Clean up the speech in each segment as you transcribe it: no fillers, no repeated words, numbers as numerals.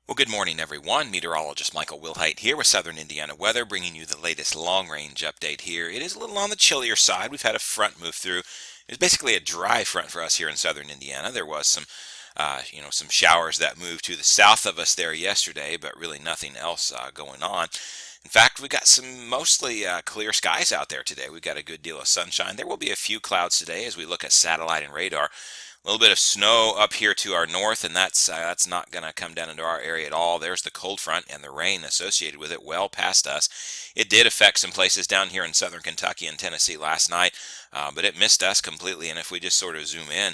Well, good morning, everyone. Meteorologist Michael Wilhite here with Southern Indiana weather, bringing you the latest long-range update here. It is a little on the chillier side. We've had a front move through. It's basically a dry front for us here in Southern Indiana. There was some showers that moved to the south of us there yesterday, but really nothing else going on. In fact, we got some mostly clear skies out there today. We've got a good deal of sunshine. There will be a few clouds today as we look at satellite and radar. A little bit of snow up here to our north, and that's not going to come down into our area at all. There's the cold front and the rain associated with it well past us. It did affect some places down here in southern Kentucky and Tennessee last night, but it missed us completely. And if we just sort of zoom in,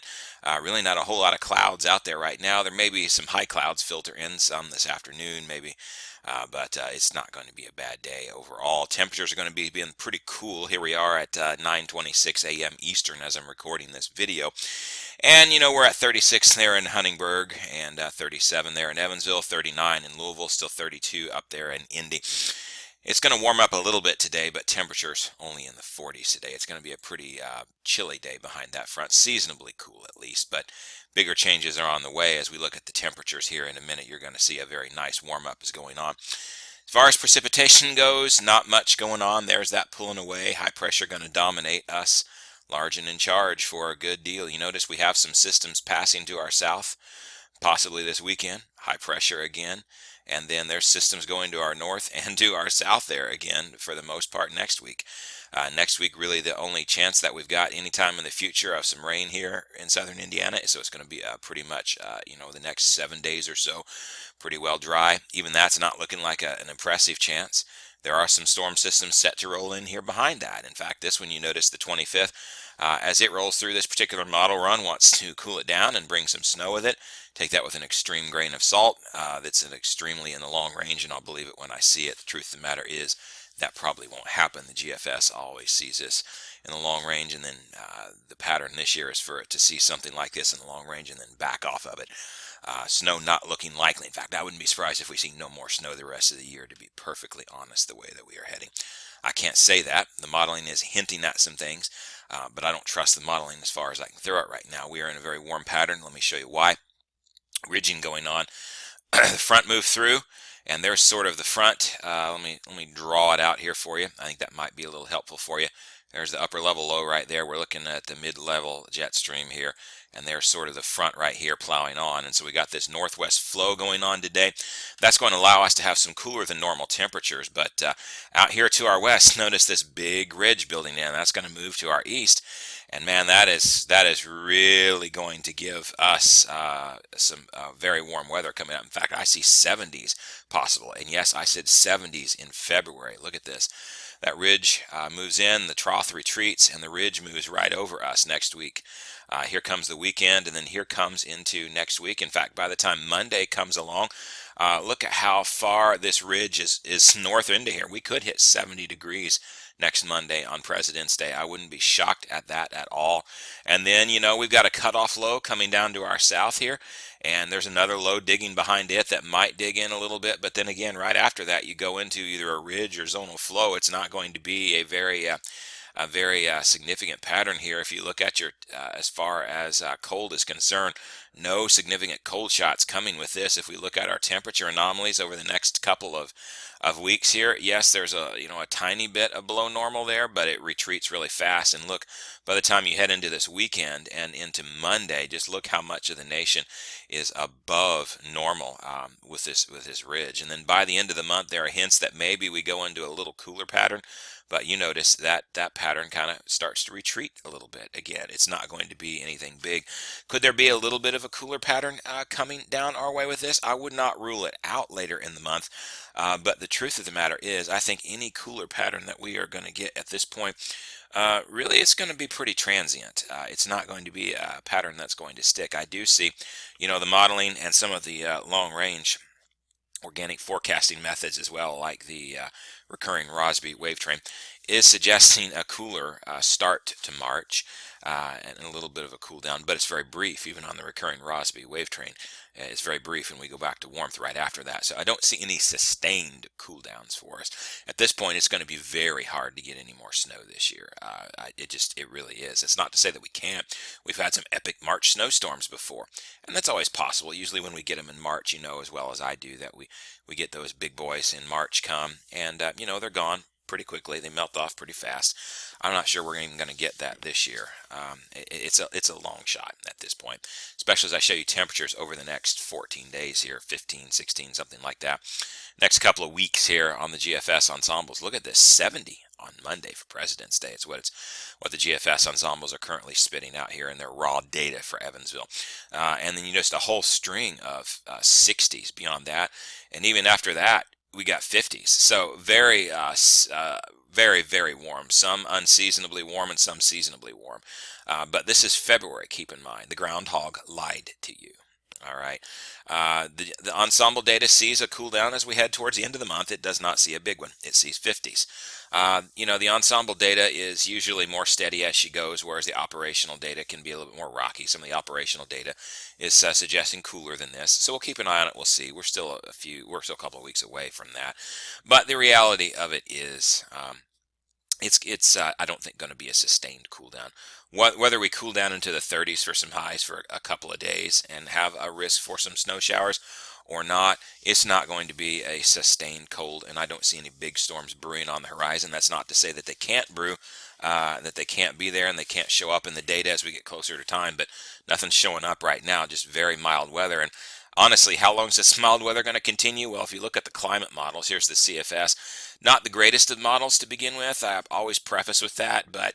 really not a whole lot of clouds out there right now. There may be some high clouds filter in some this afternoon, maybe. But it's not going to be a bad day overall. Temperatures are going to be being pretty cool. Here we are at 9:26 a.m. Eastern as I'm recording this video. And, we're at 36 there in Huntingburg and 37 there in Evansville, 39 in Louisville, still 32 up there in Indy. It's going to warm up a little bit today, but temperatures only in the 40s today. It's going to be a pretty chilly day behind that front, seasonably cool at least, but bigger changes are on the way as we look at the temperatures here in a minute. You're going to see a very nice warm up is going on. As far as precipitation goes, not much going on. There's that pulling away. High pressure going to dominate us. Large and in charge for a good deal. You notice we have some systems passing to our south, possibly this weekend. High pressure again. And then there's systems going to our north and to our south there again for the most part next week. Next week, really the only chance that we've got anytime in the future of some rain here in southern Indiana. So it's going to be pretty much, the next 7 days or so, pretty well dry. Even that's not looking like an impressive chance. There are some storm systems set to roll in here behind that. In fact, this one you notice the 25th, as it rolls through this particular model run, wants to cool it down and bring some snow with it. Take that with an extreme grain of salt. That's an extremely in the long range, and I'll believe it when I see it. The truth of the matter is that probably won't happen. The GFS always sees this in the long range, and then the pattern this year is for it to see something like this in the long range and then back off of it. Snow not looking likely. In fact, I wouldn't be surprised if we see no more snow the rest of the year, to be perfectly honest, the way that we are heading. I can't say that. The modeling is hinting at some things, but I don't trust the modeling as far as I can throw it right now. We are in a very warm pattern. Let me show you why. Ridging going on. The front moved through, and there's sort of the front. Let me draw it out here for you. I think that might be a little helpful for you. There's the upper level low right there. We're looking at the mid-level jet stream here, and there's sort of the front right here plowing on. And so we got this northwest flow going on today. That's going to allow us to have some cooler than normal temperatures. But out here to our west, notice this big ridge building in. That's going to move to our east. And man, that is really going to give us some very warm weather coming up. In fact, I see 70s possible. And yes, I said 70s in February. Look at this. That ridge moves in, the trough retreats, and the ridge moves right over us next week. Here comes the weekend, and then here comes into next week. In fact, by the time Monday comes along, look at how far this ridge is north into here. We could hit 70 degrees next Monday on President's Day. I wouldn't be shocked at that at all. And then, we've got a cutoff low coming down to our south here, and there's another low digging behind it that might dig in a little bit. But then again, right after that, you go into either a ridge or zonal flow. It's not going to be a very significant pattern here. If you look at your as far as cold is concerned, no significant cold shots coming with this. If we look at our temperature anomalies over the next couple of weeks here, yes, there's a tiny bit of below normal there, but it retreats really fast. And look, by the time you head into this weekend and into Monday, just look how much of the nation is above normal with this ridge. And then by the end of the month, there are hints that maybe we go into a little cooler pattern. But you notice that pattern kind of starts to retreat a little bit. Again, it's not going to be anything big. Could there be a little bit of a cooler pattern coming down our way with this? I would not rule it out later in the month. But the truth of the matter is, I think any cooler pattern that we are going to get at this point, really it's going to be pretty transient. It's not going to be a pattern that's going to stick. I do see, the modeling and some of the long range organic forecasting methods as well, like the recurring Rossby wave train, is suggesting a cooler start to March and a little bit of a cool down, but it's very brief. Even on the recurring Rossby wave train, it's very brief, and we go back to warmth right after that. So I don't see any sustained cool downs for us. At this point, it's going to be very hard to get any more snow this year. It really is. It's not to say that we can't. We've had some epic March snowstorms before, and that's always possible. Usually when we get them in March, you know as well as I do that we get those big boys in March come, and they're gone pretty quickly. They melt off pretty fast. I'm not sure we're even going to get that this year. It's a long shot at this point, especially as I show you temperatures over the next 14 days here, 15, 16, something like that. Next couple of weeks here on the GFS ensembles. Look at this, 70 on Monday for President's Day. It's what the GFS ensembles are currently spitting out here in their raw data for Evansville. And then just a whole string of 60s beyond that. And even after that, we got 50s. So very, very, very warm. Some unseasonably warm and some seasonably warm. But this is February, keep in mind. The groundhog lied to you. All right. The ensemble data sees a cool down as we head towards the end of the month. It does not see a big one. It sees 50s. The ensemble data is usually more steady as she goes, whereas the operational data can be a little bit more rocky. Some of the operational data is suggesting cooler than this. So we'll keep an eye on it. We'll see. We're still a couple of weeks away from that. But the reality of it is, it's I don't think going to be a sustained cool down. Whether we cool down into the 30s for some highs for a couple of days and have a risk for some snow showers or not, it's not going to be a sustained cold, and I don't see any big storms brewing on the horizon. That's not to say that they can't brew, that they can't be there and they can't show up in the data as we get closer to time, but nothing's showing up right now, just very mild weather. And honestly, how long is this mild weather going to continue? Well, if you look at the climate models, here's the CFS. Not the greatest of models to begin with. I always preface with that, but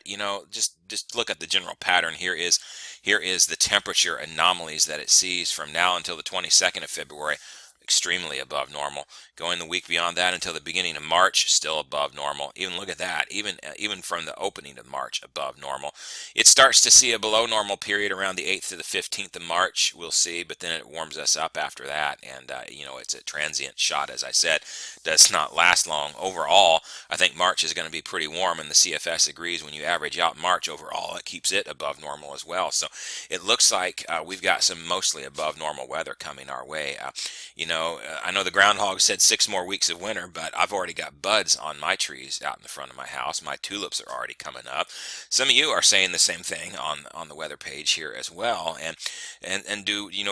just look at the general pattern. Here is the temperature anomalies that it sees from now until the 22nd of February. Extremely above normal. Going the week beyond that until the beginning of March, still above normal. Even look at that, even from the opening of March, above normal. It starts to see a below normal period around the 8th to the 15th of March, we'll see, but then it warms us up after that, and it's a transient shot, as I said. Does not last long. Overall, I think March is going to be pretty warm, and the CFS agrees. When you average out March overall, it keeps it above normal as well. So it looks like we've got some mostly above normal weather coming our way. I know the groundhog said 6 more weeks of winter, but I've already got buds on my trees out in the front of my house. My tulips are already coming up. Some of you are saying the same thing on the weather page here as well. And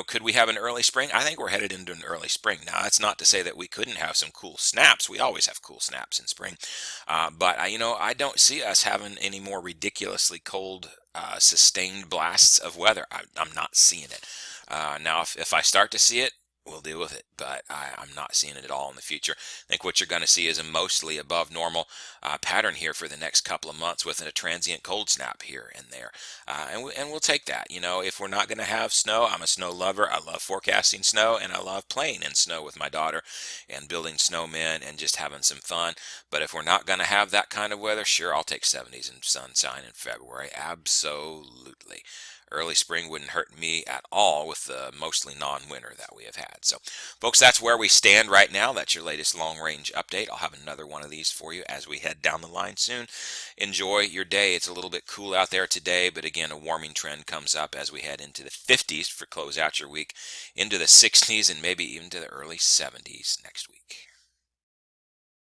could we have an early spring? I think we're headed into an early spring. Now, that's not to say that we couldn't have some cool snaps. We always have cool snaps in spring. But I don't see us having any more ridiculously cold, sustained blasts of weather. I'm not seeing it. Now, if I start to see it, we'll deal with it, but I'm not seeing it at all in the future. I think what you're going to see is a mostly above normal pattern here for the next couple of months with a transient cold snap here and there. And we'll take that. If we're not going to have snow, I'm a snow lover. I love forecasting snow, and I love playing in snow with my daughter and building snowmen and just having some fun. But if we're not going to have that kind of weather, sure, I'll take 70s and sunshine in February. Absolutely. Early spring wouldn't hurt me at all with the mostly non-winter that we have had. So, folks, that's where we stand right now. That's your latest long-range update. I'll have another one of these for you as we head down the line soon. Enjoy your day. It's a little bit cool out there today, but again, a warming trend comes up as we head into the 50s for close out your week, into the 60s, and maybe even to the early 70s next week.